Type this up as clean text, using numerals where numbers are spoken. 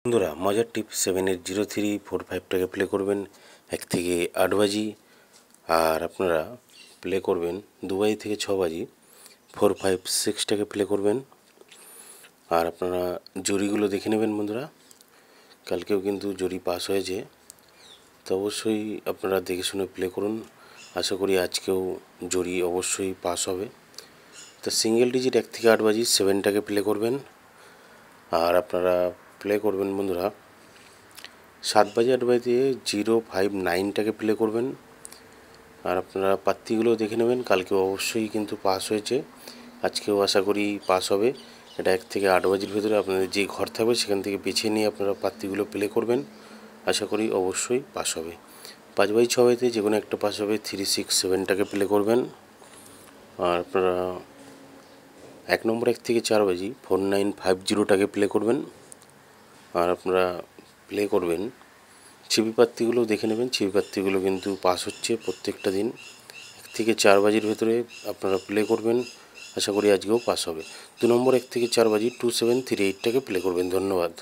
বন্ধুরা মজার টিপ 780345টাকে প্লে করবেন 1 থেকে 8 বাজি, আর আপনারা প্লে করবেন 2 বাজি থেকে 6 বাজি। 456টাকে প্লে করবেন, আর আপনারা জরিগুলো দেখে নেবেন। বন্ধুরা কালকেও কিন্তু জরি পাস হয়েছে, তো অবশ্যই আপনারা দেখে শুনে প্লে করুন। আশা করি আজকেও জরি অবশ্যই পাস হবে। তো সিঙ্গেল ডিজিট 1 থেকে 8 বাজি 7টাকে প্লে করবেন, আর আপনারা প্লে করবেন বন্ধুরা 7 বাজে 8 বাজে 059টাকে প্লে করবেন। আর আপনারা পাত্তিগুলো দেখে নেবেন, কালকেও অবশ্যই কিন্তু পাস হয়েছে, আজকেও আশা করি পাস হবে। এটা 1 থেকে 8 বাজির ভেতরে আপনাদের যে ঘর থাকবে সেখান থেকে বেছে নিয়ে আপনারা পাত্তিগুলো প্লে করবেন, আশা করি অবশ্যই পাস হবে। 5 বাই 6 বাজিতে যে কোনো একটা পাস হবে। 367টাকে প্লে করবেন, আর আপনারা 1 নম্বর 1 থেকে 4 বাজি 4950টাকে প্লে করবেন, আর আপনারা প্লে করবেন ছিপি পাত্তিগুলো দেখে নেবেন। ছিপি পাত্তিগুলো কিন্তু পাস হচ্ছে প্রত্যেকটা দিন। 1 থেকে 4 বাজির ভেতরে আপনারা প্লে করবেন, আশা করি আজকেও পাস হবে। 2 নম্বর 1 থেকে 4 বাজি 2738টাকে প্লে করবেন। ধন্যবাদ।